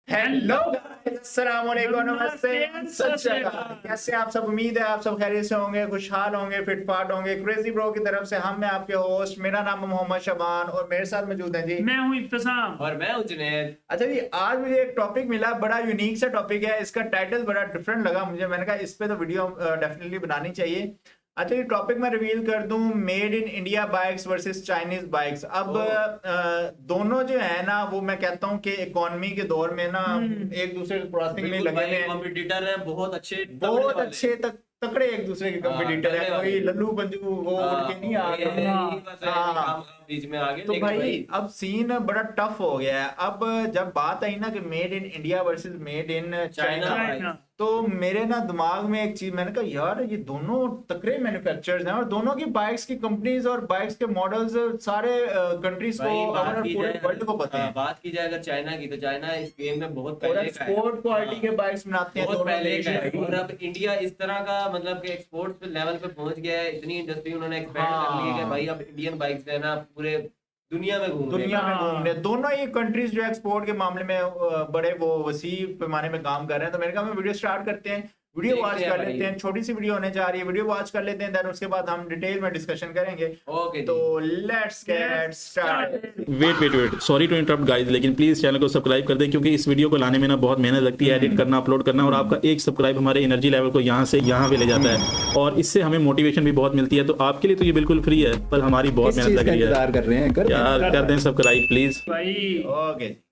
Hello अस्सलाम वालेकुम, नमस्ते, सत श्री अकाल। कैसे आप सब? उम्मीद है आप सब खैरियत से होंगे, खुशहाल होंगे, फिटफाट होंगे। क्रेजी ब्रो की तरफ से हम मैं आपके होस्ट, मेरा नाम है मोहम्मद शबान और मेरे साथ मौजूद हैं जी। मैं हूं इब्तिसाम और मैं हूं जुनैद। अच्छा जी, आज मुझे एक टॉपिक मिला, बड़ा यूनिक सा टॉपिक है। इसका टाइटल बड़ा डिफरेंट लगा मुझे, मैंने कहा इस पे तो वीडियो डेफिनेटली बनानी चाहिए। अच्छा, ये टॉपिक मैं रिवील कर दूं, made in India bikes versus Chinese bikes. अब दोनों जो है ना, वो मैं कहता हूं कि इकोनॉमी के दौर में ना एक दूसरे के क्रॉसिंग में लगे हुए हैं। कॉम्पिटिटर है, बहुत अच्छे तकड़े एक दूसरे के कंपटीटर है। कोई लल्लू पंजू वो उठ के नहीं आ रहा बीच में आ गए। तो भाई अब सीन बड़ा टफ हो गया है। अब जब बात आई ना कि made in India versus made in China, तो मेरे ना दिमाग में एक चीज, मैंने कहा यार ये दोनों तकड़े मैन्युफैक्चरर्स हैं और दोनों की बाइक्स की कंपनीज और बाइक्स के मॉडल्स सारे कंट्रीज को और पूरे वर्ल्ड को पता है। बात की जाए अगर चाइना की, तो चाइना इस गेम में बहुत और पहले का है, एक्सपोर्ट क्वालिटी के बाइक्स बनाते हैं, बहुत दोनों पहले देश का है। भाई। और अब इंडिया इस तरह का मतलब कि एक्सपोर्ट पे लेवल पे पहुंच गया है, इतनी इंडस्ट्री उन्होंने एक्सपेंड कर ली है कि भाई अब इंडियन बाइक्स है ना पूरे दुनिया में घूम रहे हैं। दोनों ही कंट्रीज जो एक्सपोर्ट के मामले में बड़े वो वसी पैमाने में काम कर रहे हैं। तो मैंने कहा हम वीडियो स्टार्ट करते हैं, वीडियो वॉच कर लेते हैं। छोटी सी वीडियो होने जा रही है, वीडियो वॉच कर लेते हैं, देन उसके बाद हम डिटेल में डिस्कशन करेंगे। ओके, तो let's get start. Wait sorry to interrupt guys, लेकिन प्लीज चैनल को सब्सक्राइब कर दें क्योंकि इस वीडियो को लाने में ना बहुत मेहनत लगती है, एडिट करना, अपलोड करना, और आपका एक सब्सक्राइब हमारे एनर्जी लेवल को यहाँ से यहाँ पे ले जाता है और इससे हमें मोटिवेशन भी बहुत मिलती है। तो आपके लिए तो ये बिल्कुल फ्री है, पर हमारी बहुत मेहनत लग रही है यार, कर दें सब्सक्राइब प्लीज भाई। ओके,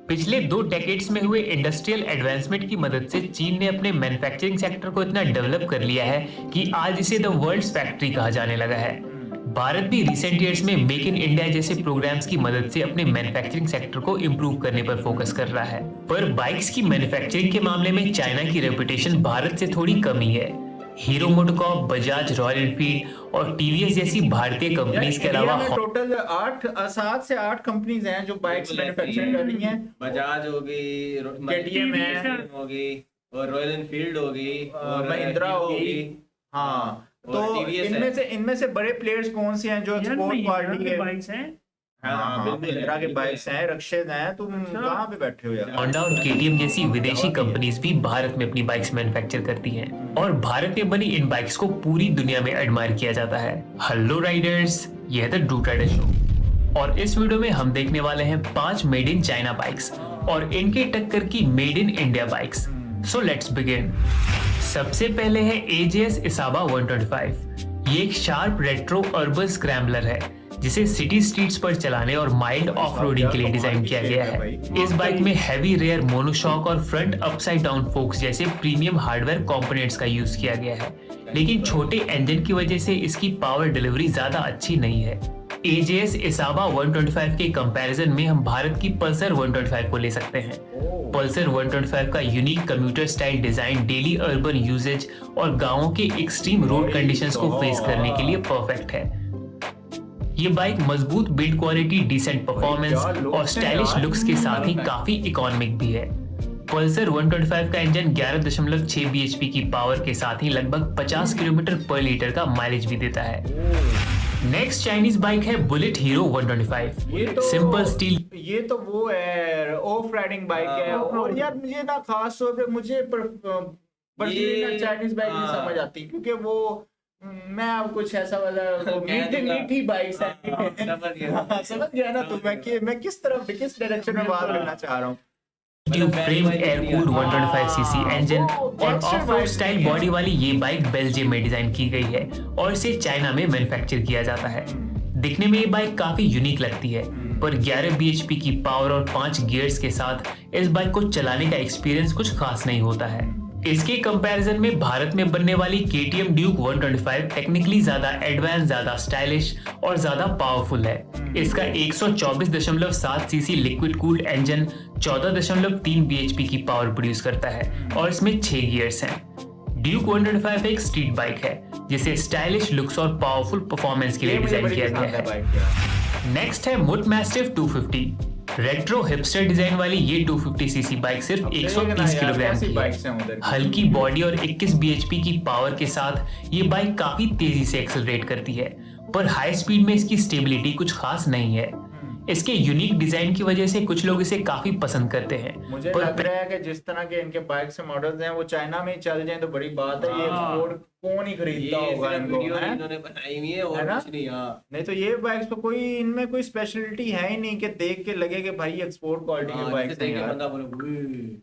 पिछले 2 डेकेड्स में हुए इंडस्ट्रियल एडवांसमेंट की मदद से चीन ने अपने मैन्युफैक्चरिंग सेक्टर को इतना डेवलप कर लिया है कि आज इसे द वर्ल्ड्स फैक्ट्री कहा जाने लगा है। भारत भी रिसेंट ईयर्स में मेक इन इंडिया जैसे प्रोग्राम्स की मदद से अपने मैन्युफैक्चरिंग सेक्टर को इंप्रूव करने पर फोकस कर रहा है। पर बाइक्स की मैन्युफैक्चरिंग के मामले में चाइना की रेपुटेशन भारत से थोड़ी कम ही है। Hero MotoCorp, Bajaj, royal Enfield और टीवीएस जैसी भारतीय कंपनीज के अलावा टोटल 7 से 8 कंपनीज हैं जो बाइक्स मैन्युफैक्चर कर रही हैं। बजाज होगी, केटीएम होगी और रॉयल एनफील्ड होगी और महिंद्रा होगी। हाँ, तो इनमें से बड़े प्लेयर्स कौन से हैं जो एक्सपोर्ट क्वालिटी के बाइक्स हैं? हाँ, महिंद्रा के बाइक्स हैं, रक्षित हैं। तुम कहाँ पे बैठे हो यार? होंडा और केटीएम जैसी विदेशी कंपनीज भी भारत में अपनी बाइक्स मैन्युफैक्चर करती हैं और भारत में बनी इन बाइक्स को पूरी दुनिया में एडमायर किया जाता है। हेलो राइडर्स, यह है द ड्रू राइडर शो और इस वीडियो में हम देखने वाले हैं 5 मेड इन चाइना बाइक्स और इनके टक्कर की made in India bikes. So let's begin. सबसे पहले है AJS इसाबा 125। ये एक शार्प रेट्रो अर्बन स्क्रैम्बलर है जिसे सिटी स्ट्रीट्स पर चलाने और माइल्ड ऑफ रोडिंग के लिए डिजाइन किया गया है। इस बाइक में हैवी रेयर मोनोशॉक और फ्रंट अपसाइड डाउन फोक्स जैसे प्रीमियम हार्डवेयर कंपोनेंट्स का यूज किया गया है, लेकिन छोटे इंजन की वजह से इसकी पावर डिलीवरी ज्यादा अच्छी नहीं है। AJS इसाबा 125 के कंपैरिजन में हम भारत की पल्सर 125 को ले सकते हैं। पल्सर 125 का unique commuter style design daily urban usages और गांवों के एक्सट्रीम रोड कंडीशंस को फेस करने के लिए परफेक्ट है। ये बाइक मजबूत बिल्ड क्वालिटी, डिसेंट परफॉर्मेंस और स्टाइलिश लुक्स के साथ ही काफी इकोनॉमिक भी है। पल्सर 125 का इंजन 11.6 bhp की पावर के साथ ही लगभग 50 किलोमीटर पर लीटर का माइलेज भी देता है। नेक्स्ट चाइनीज बाइक है बुलेट हीरो 125। सिंपल स्टील, ये तो वो है ऑफ राइडिंग बाइक है। और यार मुझे ना खास तौर पे मुझे पर्सनली चाइनीज बाइक नहीं समझ आती, क्योंकि वो मैं अब कुछ ऐसा वाला मीठी बाइक्स है। समझ गया ना? तो मैं किस डायरेक्शन में बात करना चाह रहा हूँ। Frame air cooled 125cc engine और ऑफ रोड स्टाइल बॉडी वाली ये बाइक बेल्जियम में डिजाइन की गई है और इसे चाइना में मैन्युफैक्चर किया जाता है। दिखने में ये बाइक काफी यूनिक लगती है, पर 11 bhp की पावर और 5 गियर्स के साथ इस बाइक को चलाने का एक्सपीरियंस कुछ खास नहीं होता है। इसके कंपैरिजन में भारत में बनने वाली KTM ड्यूक 125 टेक्निकली ज्यादा एडवांस, ज्यादा स्टाइलिश और ज्यादा पावरफुल है। इसका 124.7 CC liquid cooled engine 14.3 bhp की पावर प्रोड्यूस करता है और इसमें 6 गियर्स हैं। ड्यूक 125 एक स्ट्रीट बाइक है जिसे स्टाइलिश लुक्स और पावरफुल परफॉर्मेंस के लिए डिजाइन किया गया है। नेक्स्ट है मुट मैस्टिफ 250। रेट्रो हिपस्टर डिजाइन वाली ये 250cc बाइक सिर्फ 130 किलोग्राम की है। हल्की बॉडी और 21 bhp की पावर के साथ ये बाइक काफी तेजी से एक्सेलरेट करती है, पर हाई स्पीड में इसकी स्टेबिलिटी कुछ खास नहीं है। इसके यूनिक डिजाइन की वजह से कुछ लोग इसे काफी पसंद करते हैं। मुझे लग रहा है कि जिस तरह के इनके बाइक से मॉडल्स हैं वो चाइना में ही चल जाएं तो बड़ी बात है। ये एक्सपोर्ट कौन ही खरीदता होगा इनको, वीडियो हैं? इन्होंने बनाई हुई है और है ना? कुछ नहीं। हाँ नहीं तो ये बाइक्स तो कोई इनमें कोई स्पेशलिटी है ही नहीं कि देख के लगे कि भाई एक्सपोर्ट क्वालिटी की बाइक्स हैं यार। बंदा बोले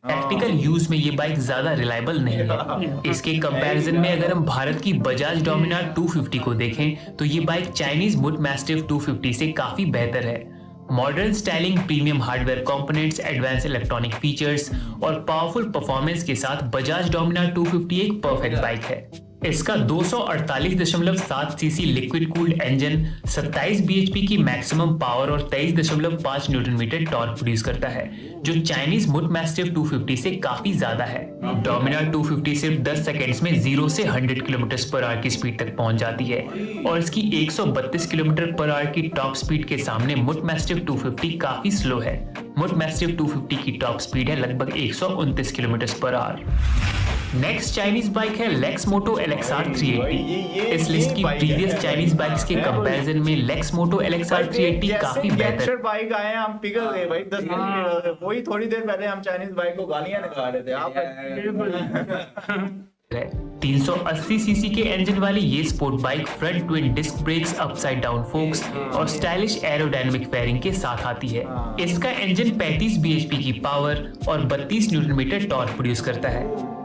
प्रैक्टिकल यूज में ये बाइक ज्यादा रिलायबल नहीं है। इसके कंपैरिजन में अगर हम भारत की बजाज डोमिनार 250 को देखें तो ये बाइक चाइनीज मुट मैस्टिफ 250 से काफी बेहतर है। Modern styling, premium hardware components, advance electronic features और पावरफुल परफॉर्मेंस के साथ बजाज डोमिनार 250 एक परफेक्ट बाइक है। इसका 248.7 CC liquid cooled engine 27 bhp की मैक्सिमम पावर और 23.5 न्यूटन मीटर टॉर्क प्रोड्यूस करता है, जो चाइनीज मुट मैस्टिफ 250 से काफी ज्यादा है। डोमिनार 250 सिर्फ 10 सेकेंड्स में 0 से 100 km/h की स्पीड तक पहुंच जाती है और इसकी 132 km/h की टॉप स्पीड के सामने मुट मैस्टिफ 250 काफी स्लो है। मुट मैस्टिफ 250 की टॉप स्पीड है लगभग 129 km/h। नेक्स्ट चाइनीज बाइक है लेक्समोटो LXR 380। इस लिस्ट की प्रीवियस चाइनीज बाइक्स के कंपैरिजन में लेक्समोटो LXR 380 काफी बेहतर बाइक आए हम पिघल गए भाई 10 मिनट। वही थोड़ी देर पहले हम चाइनीज बाइक को गालियां निकाल रहे थे आप। है। 380 सीसी के इंजन वाली ये sport bike front twin disc brakes, upside down forks और स्टाइलिश एरोडायनामिक फेयरिंग के साथ आती है। इसका इंजन 35 bhp की पावर और 32 न्यूटन मीटर टॉर्क प्रोड्यूस करता है।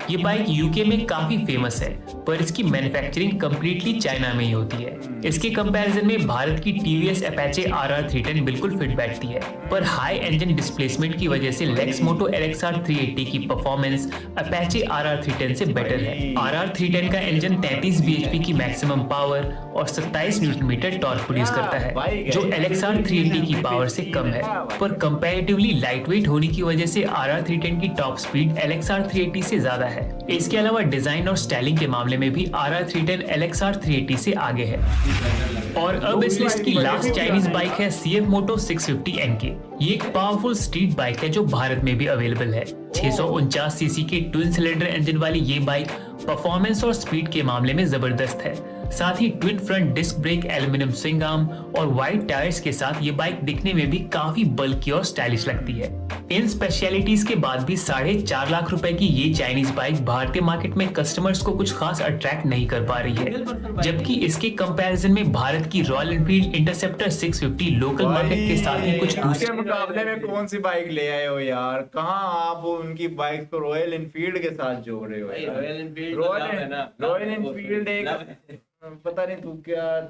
ये बाइक यूके में काफी फेमस है, पर इसकी मैन्युफैक्चरिंग कंप्लीटली चाइना में ही होती है। इसके कंपैरिजन में भारत की टीवीएस अपाचे RR 310 बिल्कुल फिट बैठती है, पर हाई इंजन डिस्प्लेसमेंट की वजह से लेक्समोटो LXR 380 की परफॉर्मेंस अपाचे RR 310 से बेटर है। RR 310 का इंजन 33 bhp की मैक्सिमम पावर और 27 न्यूटन मीटर टॉर्क प्रोड्यूस करता है, जो LXR 380 की पावर से कम है, पर कंपैरेटिवली लाइटवेट होने की वजह से RR 310 की टॉप स्पीड LXR 380 से ज्यादा है। इसके अलावा डिजाइन और स्टाइलिंग के मामले में भी RR 310 LXR 380 से आगे है। और अब इस लिस्ट की लास्ट चाइनीज बाइक है CF Moto 650 NK। ये एक पावरफुल स्ट्रीट बाइक है जो भारत में भी अवेलेबल है। 649 सीसी के ट्विन सिलेंडर इंजन वाली ये बाइक परफॉर्मेंस और स्पीड के मामले में जबरदस्त है। साथ ही twin front disc brake, aluminium swing arm और वाइड टायर्स के साथ ये बाइक दिखने में भी काफी बल्की और स्टाइलिश लगती है। इन स्पेशलिटीज के बाद भी 4.5 लाख रुपए की ये चाइनीज बाइक भारतीय मार्केट में कस्टमर्स को कुछ खास अट्रैक्ट नहीं कर पा रही है, जबकि इसके कंपैरिजन में भारत की royal Enfield interceptor 650 local market के साथ ही कुछ दूसरे मुकाबले में कौन सी बाइक ले आए हो यार? कहाँ आप उनकी बाइक को रॉयल एनफील्ड के साथ जोड़ रहे हो यार? रॉयल एनफील्ड एक पता नहीं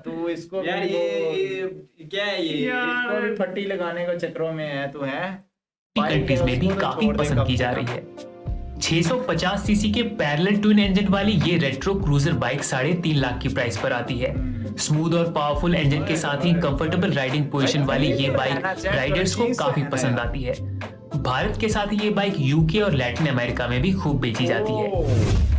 तू इसको यार ये क्या है ये इसको भी फट्टी लगाने के चक्रों में है तू, है कंट्रीज में भी काफी पसंद की जा रही है। 650 सीसी के पैरेलल ट्विन इंजन वाली ये रेट्रो क्रूजर बाइक 3.5 लाख की प्राइस पर आती है। स्मूथ और पावरफुल इंजन के साथ ही कंफर्टेबल राइडिंग पोजीशन वाली ये बाइक राइडर्स को काफी पसंद आती है। भारत के साथ ही ये बाइक यूके और लैटिन अमेरिका में भी खूब बेची जाती है।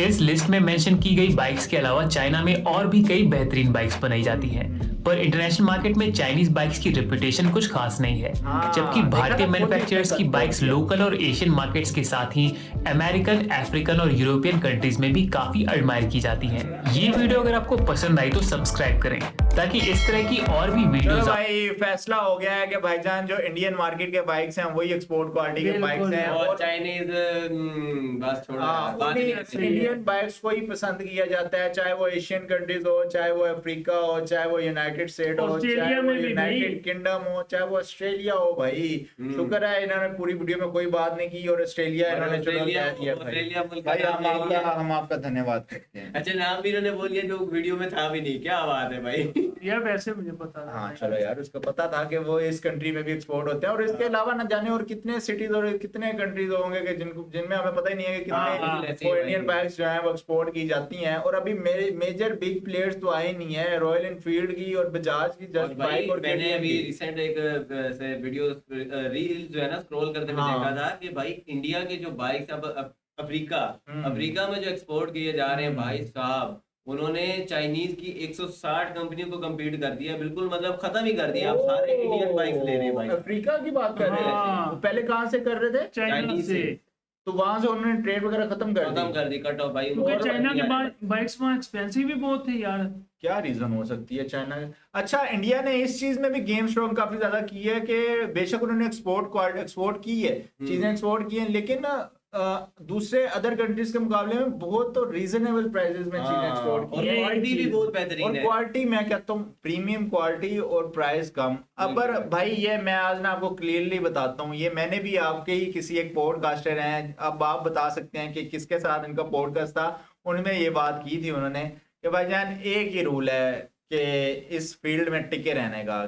इस लिस्ट में मेंशन की गई बाइक्स के अलावा चाइना में और भी कई बेहतरीन बाइक्स बनाई जाती हैं, पर इंटरनेशनल मार्केट में चाइनीज बाइक्स की रेपुटेशन कुछ खास नहीं है, जबकि भारतीय मैन्युफैक्चरर्स की बाइक्स लोकल और एशियन मार्केट्स के साथ ही अमेरिकन, अफ्रीकन और यूरोपियन कंट्रीज में भी काफी एडमायर की जाती हैं। ये वीडियो अगर आपको पसंद आई तो सब्सक्राइब करें ताकि इस तरह की और भी वीडियोस। भाई फैसला हो गया है कि भाईजान जो इंडियन मार्केट के बाइक्स हैं वही एक्सपोर्ट क्वालिटी के बाइक्स हैं और चाइनीज बस छोड़ो। इंडियन बाइक्स को ही पसंद किया जाता है, चाहे वो एशियन कंट्रीज हो, चाहे वो अफ्रीका हो, चाहे वो यूनाइटेड स्टेट हो, चाहे वो यूनाइटेड किंगडम हो, चाहे वो ऑस्ट्रेलिया हो। भाई शुक्र है इन्होंने पूरी वीडियो में कोई बात नहीं की और ऑस्ट्रेलिया इन्होंने चुना दिया भाई। हम आपका धन्यवाद करते हैं। अच्छा नाम भी इन्होंने बोल दिया जो वीडियो में था भी नहीं, क्या बात है भाई यार वैसे मुझे पता था। हाँ चलो यार, उसको पता था कि वो इस कंट्री में भी एक्सपोर्ट होते हैं और इसके अलावा न जाने और कितने सिटीज और कितने कंट्रीज होंगे कि जिनमें हमें पता ही नहीं है कि कितने वो इंडियन बाइक्स जो हैं वो एक्सपोर्ट की जाती हैं। और अभी मेजर बिग प्लेयर्स तो आए नहीं है, रॉयल एनफील्ड की और बजाज की जस्ट बाइक। और मैंने अभी रिसेंट एक वीडियो रील जो है ना स्क्रॉल करते हुए देखा था कि भाई इंडिया के जो बाइक्स अब अफ्रीका में जो एक्सपोर्ट किए जा रहे हैं भाई साहब, उन्होंने चाइनीज की 160 कंपनियों को कम्पीट कर दिया, बिल्कुल मतलब खत्म ही कर दिया। आप सारे इंडियन बाइक्स ले रहे हैं भाई। अफ्रीका की बात कर रहे हैं, पहले कहाँ से कर रहे थे? चाइना से। तो वहां से उन्होंने ट्रेड वगैरह खत्म कर दी। कट ऑफ भाई। क्योंकि और चाइना बढ़िया है। के बाइक्स वहाँ एक्सपेंसिव भी बहुत थे यार। क्या रीजन हो सकती है चाइना? अच्छा, इंडिया ने इस चीज में भी गेम स्ट्रॉन्ग काफी ज्यादा की है कि बेशक उन्होंने एक्सपोर्ट की है, चीजें एक्सपोर्ट की हैं, लेकिन दूसरे अदर कंट्रीज के मुकाबले में बहुत तो रीजनेबल प्राइसेस में चीजें एक्सपोर्ट और की है। क्वालिटी भी बहुत बेहतरीन और है। क्वालिटी मैं कहता हूँ प्रीमियम क्वालिटी और प्राइस कम। अब पर भाई ये मैं आज ना आपको क्लियरली बताता हूँ, ये मैंने भी आपके ही किसी एक पॉडकास्टर हैं, अब आप बता सकते हैं कि किसके साथ इनका पॉडकास्ट था, उनमें ये बात की थी उन्होंने कि भाईजान एक ही रूल है कि इस फील्ड में टिके रहने का।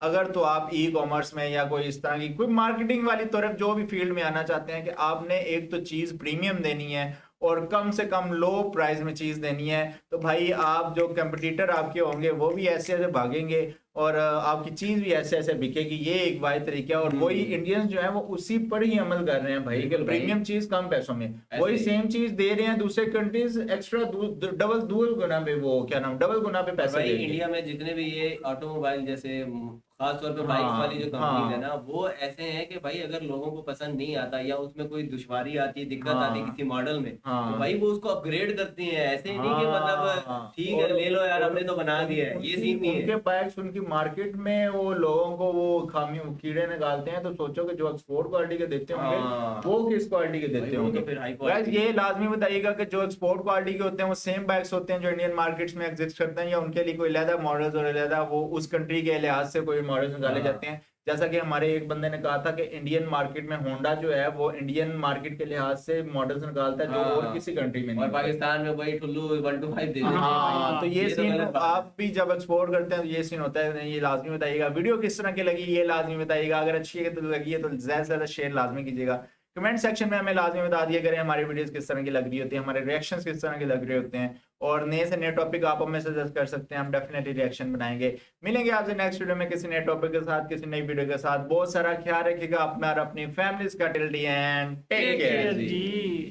अगर तो आप ई कॉमर्स में या कोई इस तरह की कोई मार्केटिंग वाली तरफ जो भी फील्ड में आना चाहते हैं कि आपने एक तो चीज प्रीमियम देनी है और कम से कम लो प्राइस में चीज देनी है, तो भाई आप जो कंपटीटर आपके होंगे वो भी ऐसे ऐसे भागेंगे और आपकी चीज भी ऐसे ऐसे बिकेगी। ये एक वाहिद तरीका है और वही इंडियंस जो है वो उसी पर ही अमल कर रहे हैं भाई कि प्रीमियम चीज कम पैसों में, वही सेम चीज दे रहे हैं दूसरे कंट्रीज एक्स्ट्रा डबल गुना पे, वो क्या नाम, डबल गुना पे पैसे भाई दे रही है। इंडिया में जितने भी ये ऑटोमोबाइल जैसे खास तौर पे बाइक्स हाँ, वाली जो कंपनीज है हाँ। ना, वो ऐसे हैं कि भाई अगर लोगों को पसंद नहीं आता या उसमें कोई दुश्वारी आती है, दिक्कत हाँ, आती है किसी मॉडल में, हाँ। तो भाई वो उसको अपग्रेड करती हैं। ऐसे ही नहीं कि हाँ, मतलब ठीक है और- ले लो यार और हमने तो बना दिया है, ये सीन नहीं उनके है। बाइक्स उनकी मार्केट में वो लोगों को वो खामी कीड़े निकालते हैं, तो सोचो कि जो एक्सपोर्ट क्वालिटी के देते होंगे हाँ। वो किस क्वालिटी के भाई देते वो तो होंगे। फिर हाई गाइस क्वालिटी। ये लाजमी बताइएगा कि जो एक्सपोर्ट क्वालिटी के होते हैं वो सेम बाइक्स होते हैं जो इंडियन मार्केट्स में एग्जिस्ट करते हैं, या उनके लिए कोई अलग मॉडल्स और अलग वो उस कंट्री के लिहाज से कोई मॉडल्स निकाले हाँ। जाते हैं। जैसा कि हमारे एक बंदे ने कहा था कि इंडियन मार्केट में होंडा जो है वो इंडियन मार्केट के लिहाज से मॉडल्स निकालता है जो और हाँ। किसी कंट्री में नहीं और निकालता। पाकिस्तान में वही ठुल्लू 125 दे देते हैं हाँ, भाई। तो ये तो सीन गलत बात है। आप भी जब एक्सपोर्ट करते हैं तो ये सीन होता है। ये लाजमी बताइएगा। वीडियो किस तरह की लगी ये लाजमी बताइएगा। अगर अच्छी है तो लगी है तो ज्यादा से ज्यादा शेयर लाजमी कीजिएगा। कमेंट सेक्शन में हमें लाजमी बता दिया करें हमारी वीडियोस किस तरह की लग रही होती है, हमारे रिएक्शंस किस तरह के लग रहे होते हैं, और नए से नए टॉपिक आप हमें सजेस्ट कर सकते हैं, हम डेफिनेटली रिएक्शन बनाएंगे। मिलेंगे आपसे नेक्स्ट वीडियो में किसी नए टॉपिक के साथ, किसी नई वीडियो के साथ। बहुत सारा ख्याल रखिएगा अपना और अपनी फैमिलीज का। Till the end take care ji.